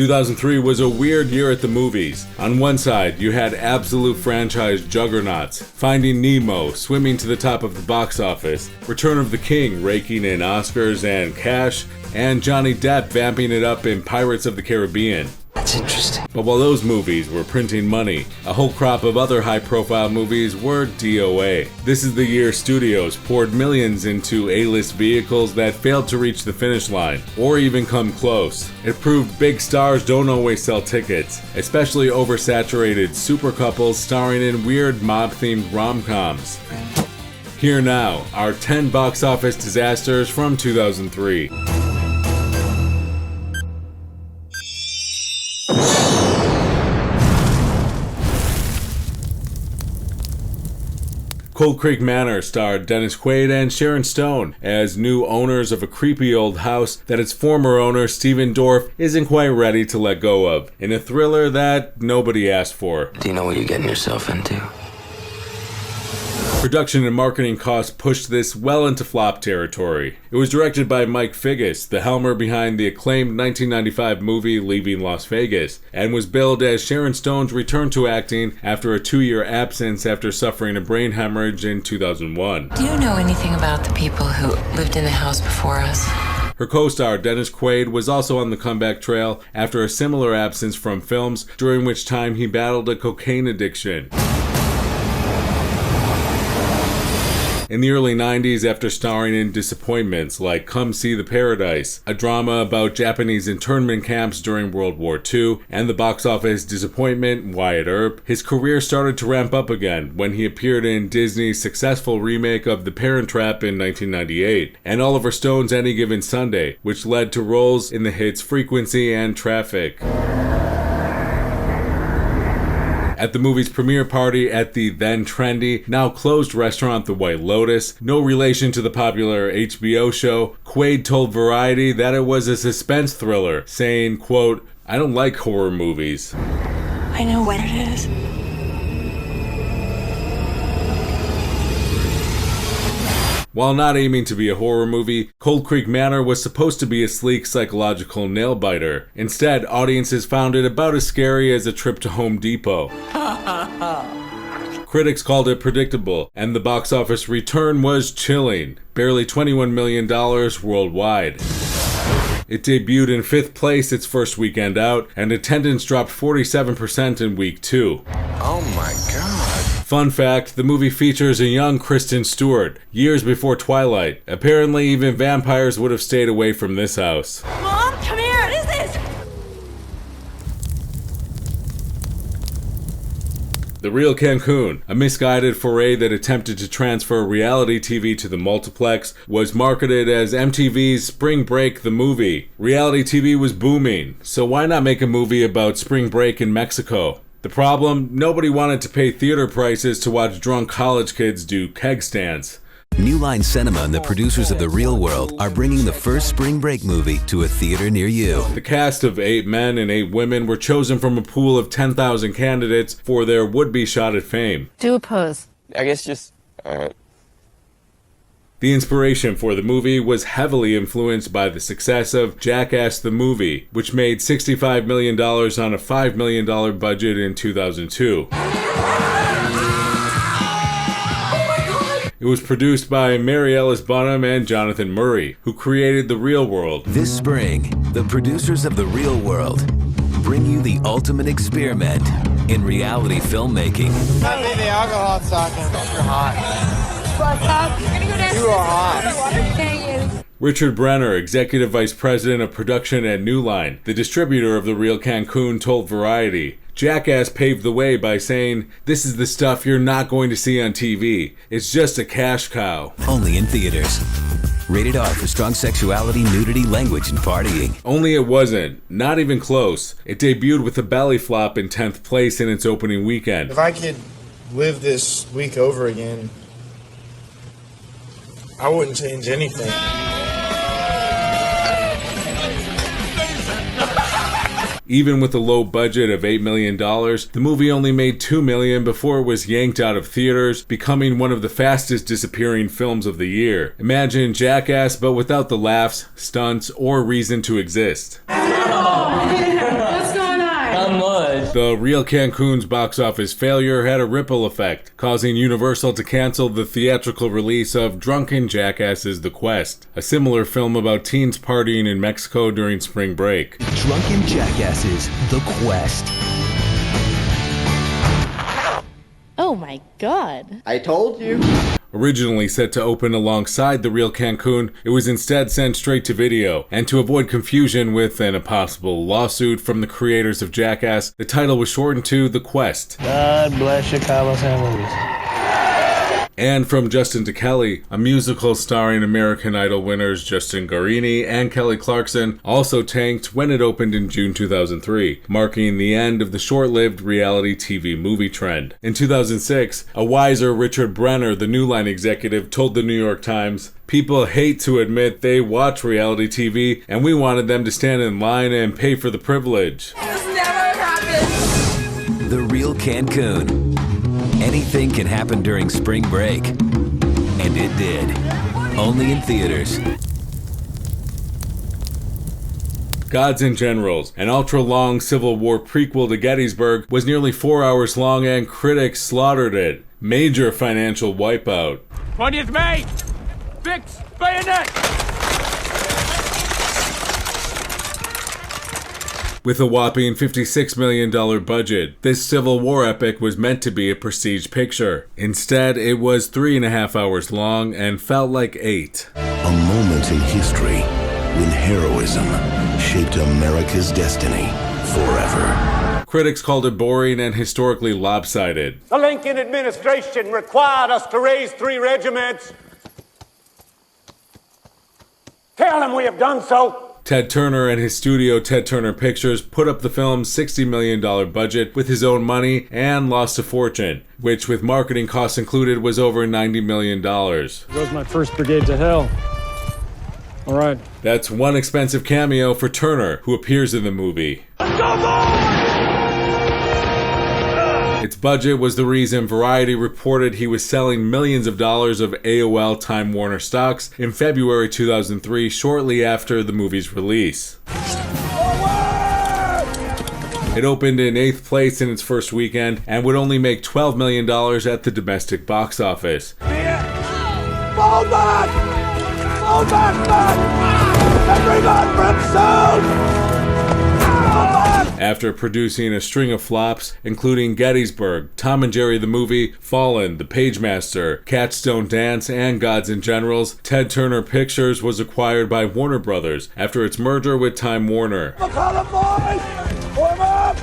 2003 was a weird year at the movies. On one side, you had absolute franchise juggernauts, Finding Nemo swimming to the top of the box office, Return of the King raking in Oscars and cash, and Johnny Depp vamping it up in Pirates of the Caribbean. That's interesting. But while those movies were printing money, a whole crop of other high-profile movies were DOA. This is the year studios poured millions into A-list vehicles that failed to reach the finish line, or even come close. It proved big stars don't always sell tickets, especially oversaturated super couples starring in weird mob-themed rom-coms. Here now are 10 box office disasters from 2003. Cold Creek Manor starred Dennis Quaid and Sharon Stone as new owners of a creepy old house that its former owner, Stephen Dorff, isn't quite ready to let go of, in a thriller that nobody asked for. Do you know what you're getting yourself into? Production and marketing costs pushed this well into flop territory. It was directed by Mike Figgis, the helmer behind the acclaimed 1995 movie Leaving Las Vegas, and was billed as Sharon Stone's return to acting after a 2-year absence after suffering a brain hemorrhage in 2001. Do you know anything about the people who lived in the house before us? Her co-star Dennis Quaid was also on the comeback trail after a similar absence from films, during which time he battled a cocaine addiction. In the early 90s, after starring in disappointments like Come See the Paradise, a drama about Japanese internment camps during World War II, and the box office disappointment Wyatt Earp, his career started to ramp up again when he appeared in Disney's successful remake of The Parent Trap in 1998, and Oliver Stone's Any Given Sunday, which led to roles in the hits Frequency and Traffic. At the movie's premiere party at the then trendy, now closed restaurant The White Lotus, no relation to the popular HBO show, Quaid told Variety that it was a suspense thriller, saying, quote, "I don't like horror movies." I know what it is. While not aiming to be a horror movie, Cold Creek Manor was supposed to be a sleek psychological nail-biter. Instead, audiences found it about as scary as a trip to Home Depot. Critics called it predictable, and the box office return was chilling, barely $21 million worldwide. It debuted in 5th place its first weekend out, and attendance dropped 47% in week 2. Oh my god. Fun fact, the movie features a young Kristen Stewart, years before Twilight. Apparently, even vampires would have stayed away from this house. Mom, come here, what is this? The Real Cancun, a misguided foray that attempted to transfer reality TV to the multiplex, was marketed as MTV's Spring Break the movie. Reality TV was booming, so why not make a movie about spring break in Mexico? The problem? Nobody wanted to pay theater prices to watch drunk college kids do keg stands. New Line Cinema and the producers of The Real World are bringing the first spring break movie to a theater near you. The cast of 8 men and 8 women were chosen from a pool of 10,000 candidates for their would-be shot at fame. Do a pose. I guess just, The inspiration for the movie was heavily influenced by the success of Jackass the Movie, which made $65 million on a $5 million budget in 2002. It was produced by Mary Ellis Bunham and Jonathan Murray, who created The Real World. This spring, the producers of The Real World bring you the ultimate experiment in reality filmmaking. I think the alcohol's talking. You're hot. What's up? You're gonna go down. You are hot. Thank you. Richard Brenner, Executive Vice President of Production at New Line, the distributor of The Real Cancun, told Variety, "Jackass paved the way by saying, 'This is the stuff you're not going to see on TV. It's just a cash cow.'" Only in theaters. Rated R for strong sexuality, nudity, language, and partying. Only it wasn't. Not even close. It debuted with a belly flop in 10th place in its opening weekend. If I could live this week over again, I wouldn't change anything. Even with a low budget of $8 million, the movie only made $2 million before it was yanked out of theaters, becoming one of the fastest disappearing films of the year. Imagine Jackass, but without the laughs, stunts, or reason to exist. The Real Cancun's box office failure had a ripple effect, causing Universal to cancel the theatrical release of Drunken Jackasses: The Quest, a similar film about teens partying in Mexico during spring break. Drunken Jackasses: The Quest. Oh my god. I told you. Originally set to open alongside The Real Cancun, it was instead sent straight to video, and to avoid confusion with a possible lawsuit from the creators of Jackass, the title was shortened to The Quest. God bless Chicago movies. And from Justin to Kelly, a musical starring American Idol winners Justin Guarini and Kelly Clarkson, also tanked when it opened in June 2003, marking the end of the short-lived reality TV movie trend. In 2006, a wiser Richard Brenner, the New Line executive, told the New York Times, "People hate to admit they watch reality TV, and we wanted them to stand in line and pay for the privilege." This never happened. The Real Cancun. Anything can happen during spring break. And it did. Only in theaters. Gods and Generals, an ultra-long Civil War prequel to Gettysburg, was nearly 4 hours long and critics slaughtered it. Major financial wipeout. 20th May! Fix bayonet! With a whopping $56 million budget, this Civil War epic was meant to be a prestige picture. Instead, it was 3.5 hours long and felt like 8. A moment in history when heroism shaped America's destiny forever. Critics called it boring and historically lopsided. The Lincoln administration required us to raise 3 regiments. Tell them we have done so. Ted Turner and his studio Ted Turner Pictures put up the film's $60 million budget with his own money and lost a fortune, which with marketing costs included was over $90 million. Goes my first brigade to hell. All right. That's one expensive cameo for Turner, who appears in the movie. Its budget was the reason Variety reported he was selling millions of dollars of AOL Time Warner stocks in February 2003, shortly after the movie's release. It opened in 8th place in its first weekend and would only make $12 million at the domestic box office. Fall back! Fall back, man! Everyone, brimstone! After producing a string of flops, including Gettysburg, Tom and Jerry the Movie, Fallen, The Pagemaster, Cats Don't Dance, and Gods and Generals, Ted Turner Pictures was acquired by Warner Brothers after its merger with Time Warner. McCollum boys! Form up!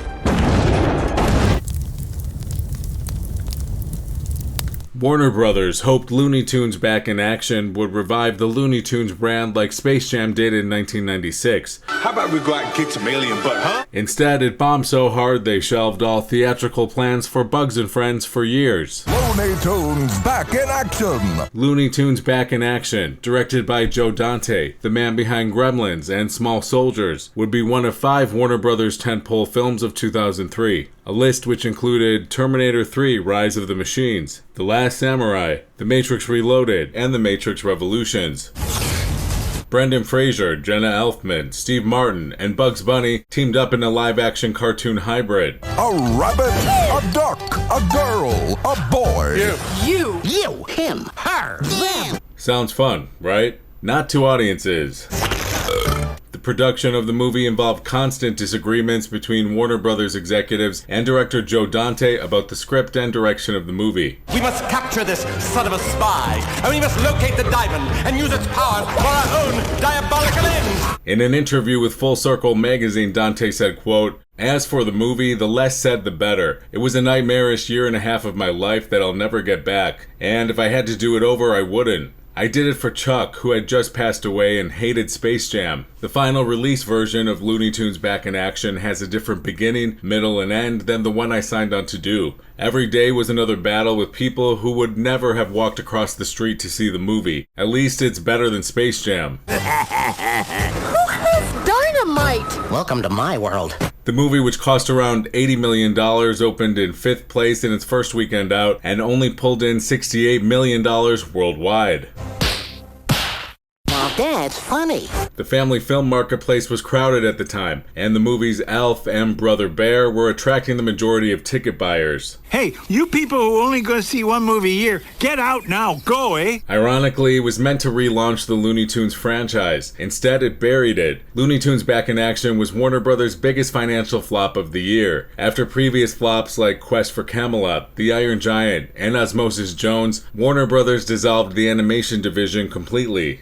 Warner Brothers hoped Looney Tunes Back in Action would revive the Looney Tunes brand like Space Jam did in 1996. How about we go out and kick some alien butt, huh? Instead, it bombed so hard they shelved all theatrical plans for Bugs and Friends for years. Looney Tunes Back in Action! Looney Tunes Back in Action, directed by Joe Dante, the man behind Gremlins and Small Soldiers, would be one of 5 Warner Brothers tentpole films of 2003. A list which included Terminator 3: Rise of the Machines, The Last Samurai, The Matrix Reloaded, and The Matrix Revolutions. Brendan Fraser, Jenna Elfman, Steve Martin, and Bugs Bunny teamed up in a live-action cartoon hybrid. A rabbit, a duck, a girl, a boy. You, him, her, them. Sounds fun, right? Not to audiences. The production of the movie involved constant disagreements between Warner Brothers executives and director Joe Dante about the script and direction of the movie. We must capture this son of a spy, and we must locate the diamond and use its power for our own diabolical ends. In an interview with Full Circle magazine, Dante said, quote, "As for the movie, the less said the better. It was a nightmarish 1.5 years of my life that I'll never get back. And if I had to do it over, I wouldn't. I did it for Chuck, who had just passed away and hated Space Jam. The final release version of Looney Tunes Back in Action has a different beginning, middle, and end than the one I signed on to do. Every day was another battle with people who would never have walked across the street to see the movie. At least it's better than Space Jam." Who has dynamite? Welcome to my world. The movie, which cost around $80 million, opened in 5th place in its first weekend out and only pulled in $68 million worldwide. Dad's funny. The family film marketplace was crowded at the time, and the movies Elf and Brother Bear were attracting the majority of ticket buyers. Hey, you people who only go see one movie a year, get out now, go, eh? Ironically, it was meant to relaunch the Looney Tunes franchise. Instead, it buried it. Looney Tunes Back in Action was Warner Brothers' biggest financial flop of the year. After previous flops like Quest for Camelot, The Iron Giant, and Osmosis Jones, Warner Brothers dissolved the animation division completely.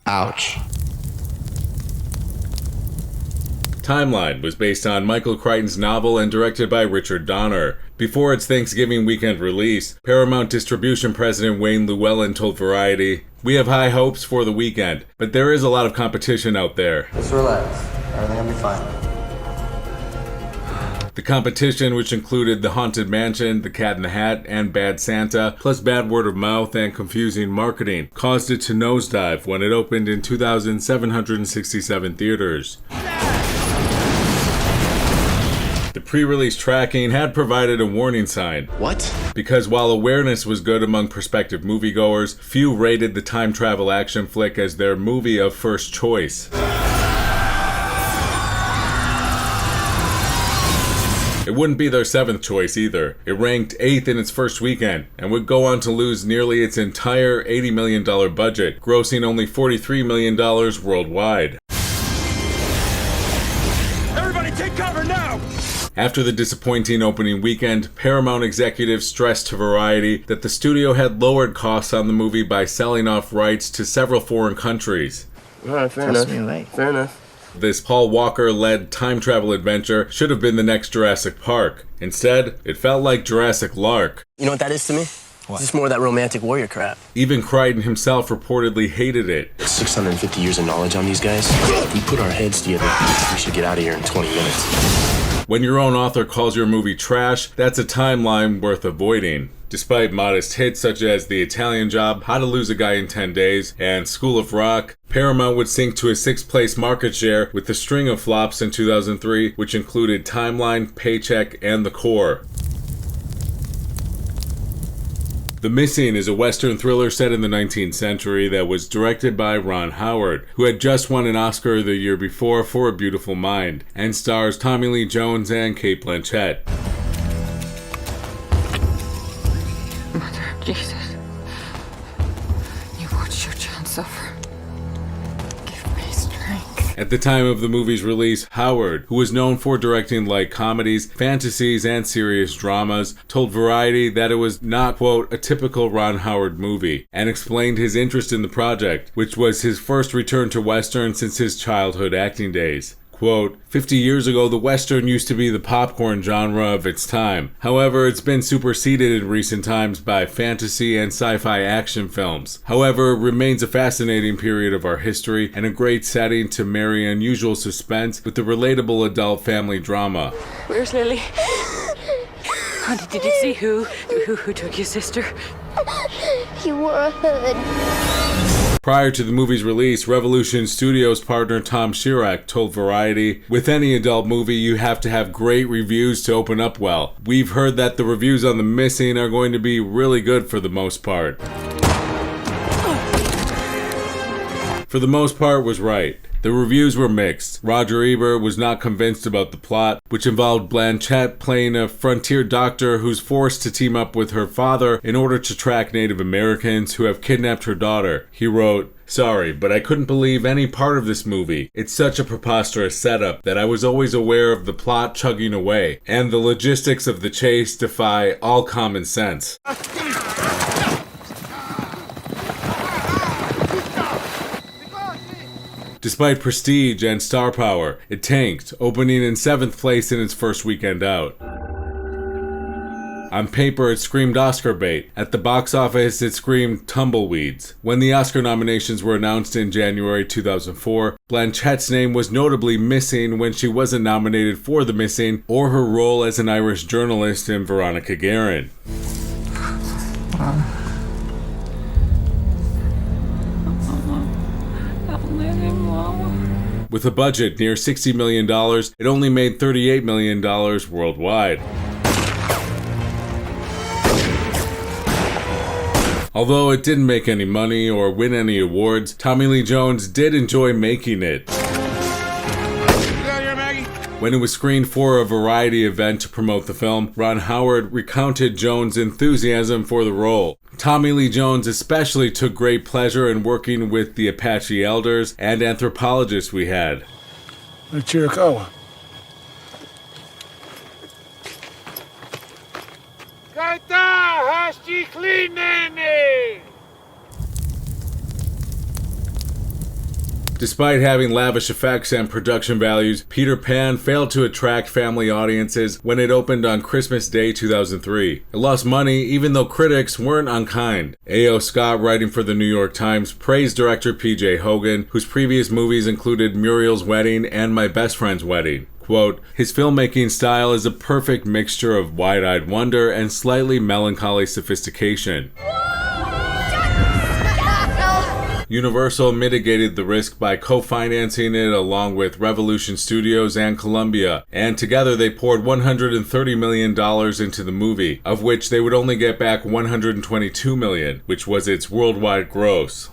Ouch. Timeline was based on Michael Crichton's novel and directed by Richard Donner. Before its Thanksgiving weekend release, Paramount Distribution President Wayne Llewellyn told Variety, "We have high hopes for the weekend, but there is a lot of competition out there." Just relax. Everything will be fine. The competition, which included The Haunted Mansion, The Cat in the Hat, and Bad Santa, plus bad word of mouth and confusing marketing, caused it to nosedive when it opened in 2,767 theaters. The pre-release tracking had provided a warning sign. What? Because while awareness was good among prospective moviegoers, few rated the time travel action flick as their movie of first choice. It wouldn't be their 7th choice either. It ranked 8th in its first weekend, and would go on to lose nearly its entire $80 million budget, grossing only $43 million worldwide. Everybody take cover now! After the disappointing opening weekend, Paramount executives stressed to Variety that the studio had lowered costs on the movie by selling off rights to several foreign countries. Alright, fair enough. Fair enough. This Paul Walker-led time travel adventure should have been the next Jurassic Park. Instead, it felt like Jurassic Lark. You know what that is to me? What? It's just more of that romantic warrior crap. Even Crichton himself reportedly hated it. 650 years of knowledge on these guys. If we put our heads together, we should get out of here in 20 minutes. When your own author calls your movie trash, that's a timeline worth avoiding. Despite modest hits such as The Italian Job, How to Lose a Guy in 10 Days, and School of Rock, Paramount would sink to a 6th place market share with a string of flops in 2003, which included Timeline, Paycheck, and The Core. The Missing is a Western thriller set in the 19th century that was directed by Ron Howard, who had just won an Oscar the year before for A Beautiful Mind, and stars Tommy Lee Jones and Cate Blanchett. Mother of Jesus, you watched your child suffer. Give me strength. At the time of the movie's release, Howard, who was known for directing light comedies, fantasies, and serious dramas, told Variety that it was not, quote, a typical Ron Howard movie, and explained his interest in the project, which was his first return to Western since his childhood acting days. Quote, 50 years ago, the Western used to be the popcorn genre of its time. However, it's been superseded in recent times by fantasy and sci-fi action films. However, it remains a fascinating period of our history and a great setting to marry unusual suspense with the relatable adult family drama. Where's Lily? Honey, did you see who took your sister? He wore a hood. Prior to the movie's release, Revolution Studios partner Tom Schirach told Variety, "With any adult movie, you have to have great reviews to open up well. We've heard that the reviews on The Missing are going to be really good for the most part." For the most part was right. The reviews were mixed. Roger Ebert was not convinced about the plot, which involved Blanchett playing a frontier doctor who's forced to team up with her father in order to track Native Americans who have kidnapped her daughter. He wrote, "Sorry, but I couldn't believe any part of this movie. It's such a preposterous setup that I was always aware of the plot chugging away, and the logistics of the chase defy all common sense." Despite prestige and star power, it tanked, opening in 7th place in its first weekend out. On paper, it screamed Oscar bait. At the box office, it screamed tumbleweeds. When the Oscar nominations were announced in January 2004, Blanchett's name was notably missing when she wasn't nominated for The Missing or her role as an Irish journalist in Veronica Guerin. With a budget near $60 million, it only made $38 million worldwide. Although it didn't make any money or win any awards, Tommy Lee Jones did enjoy making it. When it was screened for a variety event to promote the film, Ron Howard recounted Jones' enthusiasm for the role. Tommy Lee Jones especially took great pleasure in working with the Apache elders and anthropologists we had. Chiricahua. Despite having lavish effects and production values, Peter Pan failed to attract family audiences when it opened on Christmas Day 2003. It lost money even though critics weren't unkind. A.O. Scott, writing for the New York Times, praised director P.J. Hogan, whose previous movies included Muriel's Wedding and My Best Friend's Wedding. Quote, his filmmaking style is a perfect mixture of wide-eyed wonder and slightly melancholy sophistication. Universal mitigated the risk by co-financing it along with Revolution Studios and Columbia, and together they poured $130 million into the movie, of which they would only get back $122 million, which was its worldwide gross.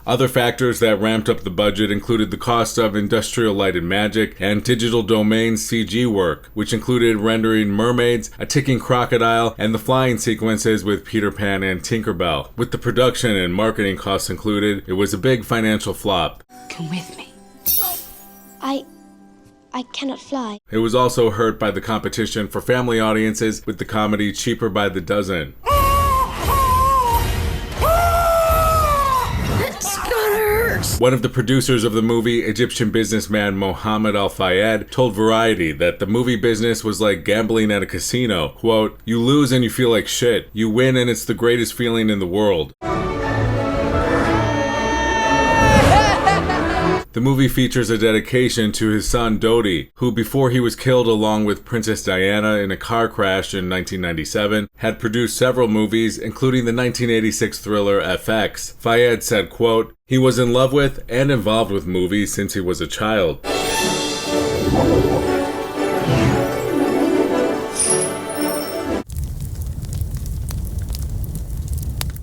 Other factors that ramped up the budget included the cost of industrial light and magic and digital domain CG work, which included rendering mermaids, a ticking crocodile, and the flying sequences with Peter Pan and Tinkerbell. With the production and marketing costs included, it was a big financial flop. Come with me. I cannot fly. It was also hurt by the competition for family audiences with the comedy Cheaper by the Dozen. One of the producers of the movie, Egyptian businessman Mohammed Al-Fayed, told Variety that the movie business was like gambling at a casino. Quote, you lose and you feel like shit. You win and it's the greatest feeling in the world. The movie features a dedication to his son Dodi, who before he was killed along with Princess Diana in a car crash in 1997, had produced several movies, including the 1986 thriller FX. Fayed said, quote, he was in love with and involved with movies since he was a child.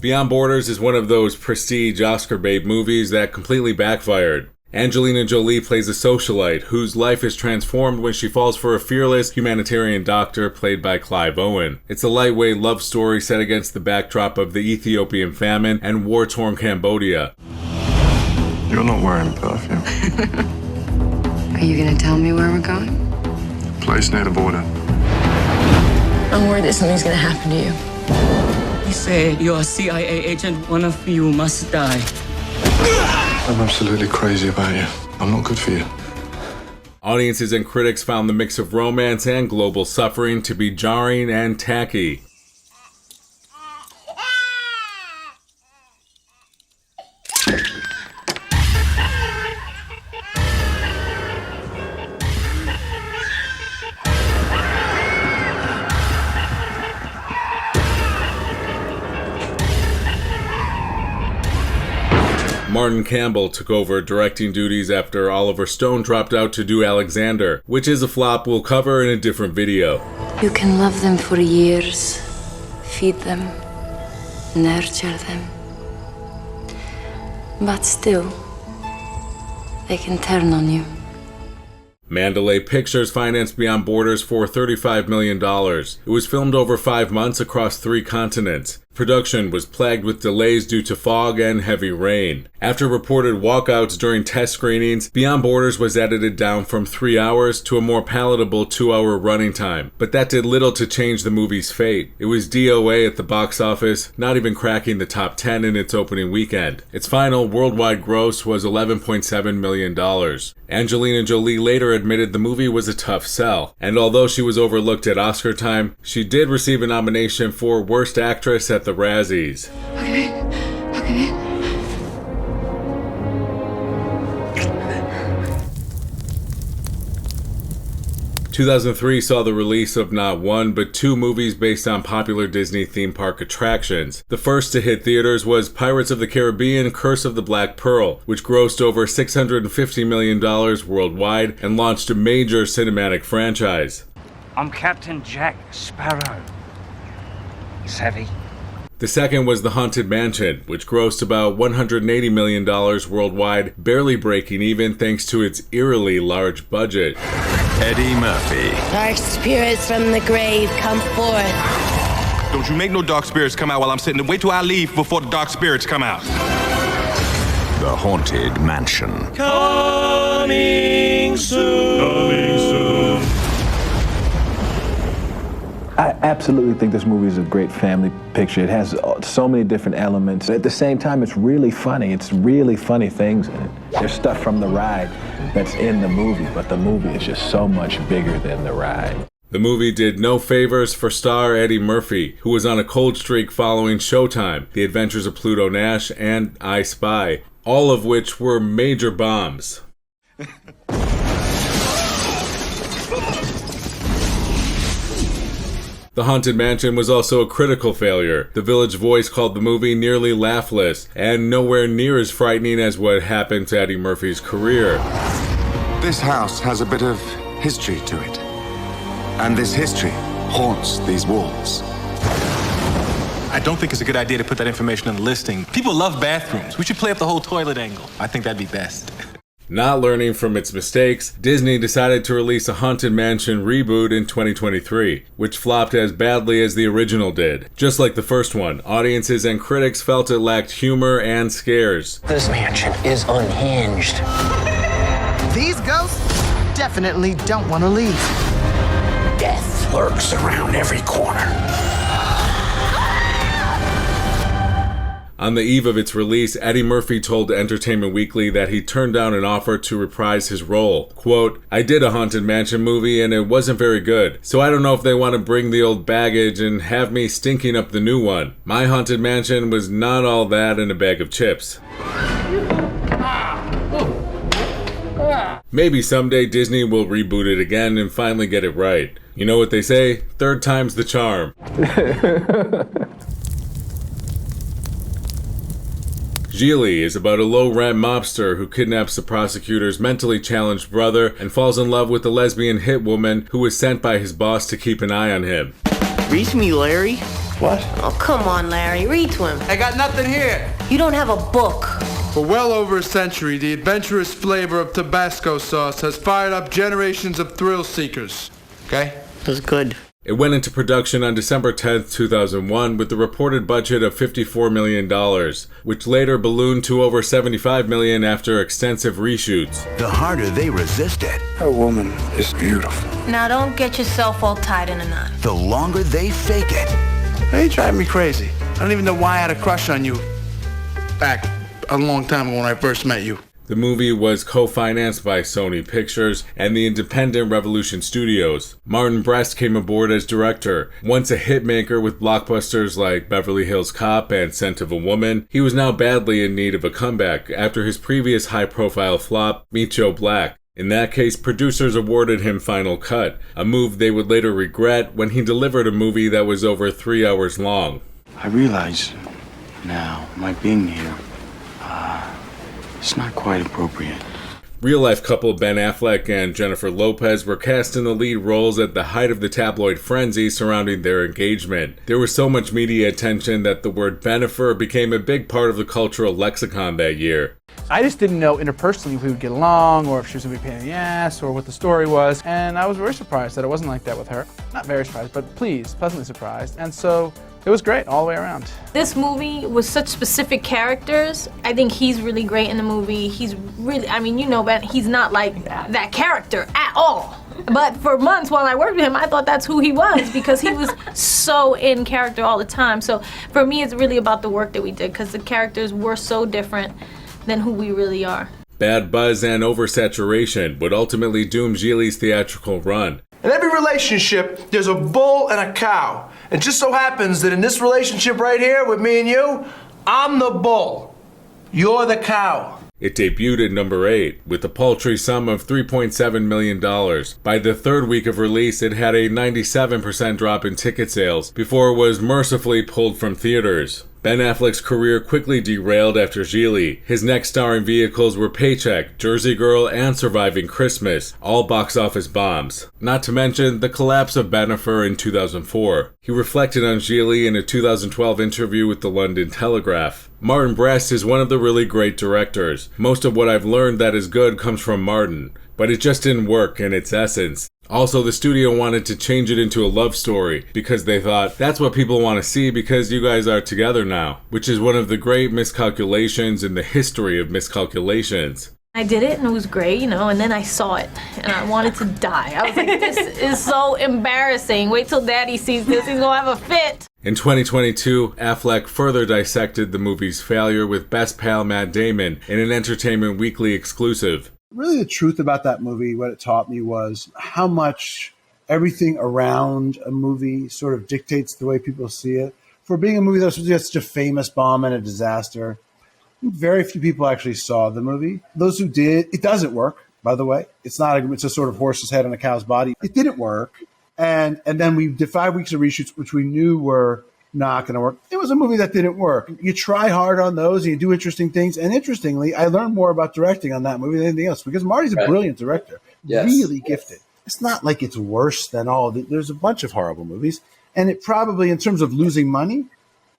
Beyond Borders is one of those prestige Oscar bait movies that completely backfired. Angelina Jolie plays a socialite whose life is transformed when she falls for a fearless humanitarian doctor played by Clive Owen. It's a lightweight love story set against the backdrop of the Ethiopian famine and war-torn Cambodia. You're not wearing perfume. Are you gonna tell me where we're going? Place near the border. I'm worried that something's gonna happen to you. He said you're a CIA agent. One of you must die. I'm absolutely crazy about you. I'm not good for you. Audiences and critics found the mix of romance and global suffering to be jarring and tacky. Martin Campbell took over directing duties after Oliver Stone dropped out to do Alexander, which is a flop we'll cover in a different video. You can love them for years, feed them, nurture them, but still, they can turn on you. Mandalay Pictures financed Beyond Borders for $35 million. It was filmed over 5 months across 3 continents. Production was plagued with delays due to fog and heavy rain. After reported walkouts during test screenings, Beyond Borders was edited down from 3 hours to a more palatable 2-hour running time. But that did little to change the movie's fate. It was DOA at the box office, not even cracking the top 10 in its opening weekend. Its final worldwide gross was $11.7 million. Angelina Jolie later admitted the movie was a tough sell, and although she was overlooked at Oscar time, she did receive a nomination for Worst Actress at the Razzies. Okay. 2003 saw the release of not one, but 2 movies based on popular Disney theme park attractions. The first to hit theaters was Pirates of the Caribbean: Curse of the Black Pearl, which grossed over $650 million worldwide and launched a major cinematic franchise. I'm Captain Jack Sparrow. Savvy? The second was The Haunted Mansion, which grossed about $180 million worldwide, barely breaking even thanks to its eerily large budget. Eddie Murphy. Dark spirits from the grave, come forth. Don't you make no dark spirits come out while I'm sitting. Wait till I leave before the dark spirits come out. The Haunted Mansion. Coming soon. Coming soon. I absolutely think this movie is a great family picture. It has so many different elements. At the same time, it's really funny. It's really funny things in it. There's stuff from the ride that's in the movie, but the movie is just so much bigger than the ride. The movie did no favors for star Eddie Murphy, who was on a cold streak following Showtime, The Adventures of Pluto Nash, and I Spy, all of which were major bombs. The Haunted Mansion was also a critical failure. The Village Voice called the movie nearly laughless, and nowhere near as frightening as what happened to Eddie Murphy's career. This house has a bit of history to it. And this history haunts these walls. I don't think it's a good idea to put that information in the listing. People love bathrooms. We should play up the whole toilet angle. I think that'd be best. Not learning from its mistakes, Disney decided to release a Haunted Mansion reboot in 2023, which flopped as badly as the original did. Just like the first one, audiences and critics felt it lacked humor and scares. This mansion is unhinged. These ghosts definitely don't want to leave. Death lurks around every corner. On the eve of its release, Eddie Murphy told Entertainment Weekly that he turned down an offer to reprise his role. Quote, "I did a Haunted Mansion movie and it wasn't very good, so I don't know if they want to bring the old baggage and have me stinking up the new one. My Haunted Mansion was not all that in a bag of chips." Maybe someday Disney will reboot it again and finally get it right. You know what they say? Third time's the charm. Gigli is about a low-rent mobster who kidnaps the prosecutor's mentally challenged brother and falls in love with a lesbian hit woman who was sent by his boss to keep an eye on him. Read to me, Larry. What? Oh, come on, Larry, read to him. I got nothing here. You don't have a book. For well over a century, the adventurous flavor of Tabasco sauce has fired up generations of thrill seekers. Okay? That's good. It went into production on December 10th, 2001 with the reported budget of $54 million, which later ballooned to over $75 million after extensive reshoots. The harder they resist it, That woman is beautiful. Now don't get yourself all tied in a knot. the longer they fake it. Hey, you drive me crazy. I don't even know why I had a crush on you back a long time ago when I first met you. The movie was co-financed by Sony Pictures and the independent Revolution Studios. Martin Brest came aboard as director. Once a hitmaker with blockbusters like Beverly Hills Cop and Scent of a Woman, he was now badly in need of a comeback after his previous high-profile flop, Meet Joe Black. In that case, producers awarded him Final Cut, a move they would later regret when he delivered a movie that was over 3 hours long. I realize now my being here, it's not quite appropriate. Real-life couple Ben Affleck and Jennifer Lopez were cast in the lead roles at the height of the tabloid frenzy surrounding their engagement. There was so much media attention that the word benefer became a big part of the cultural lexicon that year. I just didn't know interpersonally if we would get along, or if she was going to be a pain in the ass, or what the story was, and I was very surprised that it wasn't like that with her. Not very surprised, but pleasantly surprised, and so it was great all the way around. This movie was such specific characters. I think he's really great in the movie. He's really, I mean, you know, Ben, he's not like that character at all. But for months while I worked with him, I thought that's who he was because he was so in character all the time. So for me, it's really about the work that we did because the characters were so different than who we really are. Bad buzz and oversaturation would ultimately doom Gigli's theatrical run. In every relationship, there's a bull and a cow. It just so happens that in this relationship right here with me and you, I'm the bull. You're the cow. It debuted at number 8 with a paltry sum of $3.7 million. By the third week of release, it had a 97% drop in ticket sales before it was mercifully pulled from theaters. Ben Affleck's career quickly derailed after Gigli. His next starring vehicles were Paycheck, Jersey Girl, and Surviving Christmas, all box office bombs. Not to mention the collapse of Manor in 2004. He reflected on Gigli in a 2012 interview with the London Telegraph. Martin Brest is one of the really great directors. Most of what I've learned that is good comes from Martin, but it just didn't work in its essence. Also, the studio wanted to change it into a love story because they thought that's what people want to see because you guys are together now, which is one of the great miscalculations in the history of miscalculations. I did it and it was great, you know, and then I saw it and I wanted to die. I was like, this is so embarrassing. Wait till Daddy sees this, he's gonna have a fit. In 2022, Affleck further dissected the movie's failure with best pal Matt Damon in an Entertainment Weekly exclusive. Really, the truth about that movie, what it taught me was how much everything around a movie sort of dictates the way people see it. For being a movie that was such a famous bomb and a disaster, very few people actually saw the movie. Those who did, it doesn't work, by the way. It's a sort of horse's head on a cow's body. It didn't work. And then we did 5 weeks of reshoots, which we knew were not going to work. It was a movie that didn't work. You try hard on those and you do interesting things. And interestingly, I learned more about directing on that movie than anything else because Marty's a brilliant director, really gifted. It's not like it's worse than there's a bunch of horrible movies. And it probably, in terms of losing money,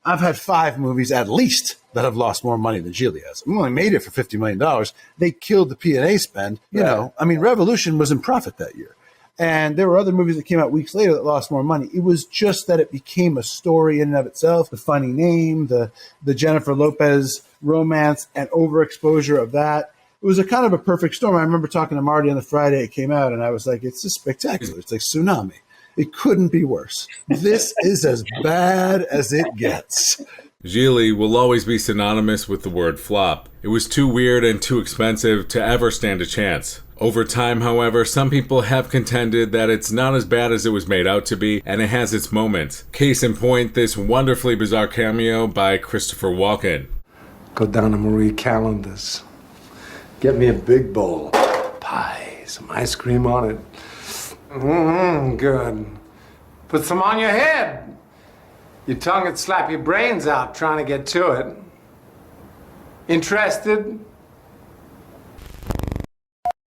I've had 5 movies at least that have lost more money than Gigli has. We only made it for $50 million. They killed the P&A spend. You know, I mean, Revolution was in profit that year. And there were other movies that came out weeks later that lost more money. It was just that it became a story in and of itself. The funny name, the Jennifer Lopez romance and overexposure of that. It was a kind of a perfect storm. I remember talking to Marty on the Friday it came out, and I was like, it's just spectacular. It's like tsunami. It couldn't be worse. This is as bad as it gets. Gigli will always be synonymous with the word flop. It was too weird and too expensive to ever stand a chance. Over time, however, some people have contended that it's not as bad as it was made out to be, and it has its moments. Case in point, this wonderfully bizarre cameo by Christopher Walken. Go down to Marie Callender's. Get me a big bowl. Pie, some ice cream on it. Good. Put some on your head. Your tongue would slap your brains out trying to get to it. Interested?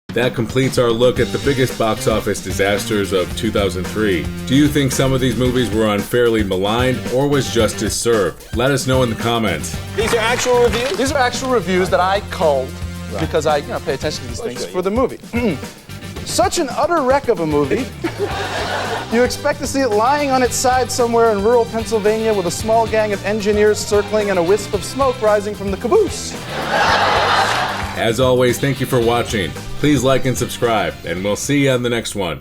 That completes our look at the biggest box office disasters of 2003. Do you think some of these movies were unfairly maligned, or was justice served? Let us know in the comments. These are actual reviews? These are actual reviews that I culled because I pay attention to these things for the movie. Such an utter wreck of a movie. You expect to see it lying on its side somewhere in rural Pennsylvania with a small gang of engineers circling and a wisp of smoke rising from the caboose. As always, thank you for watching. Please like and subscribe, and we'll see you on the next one.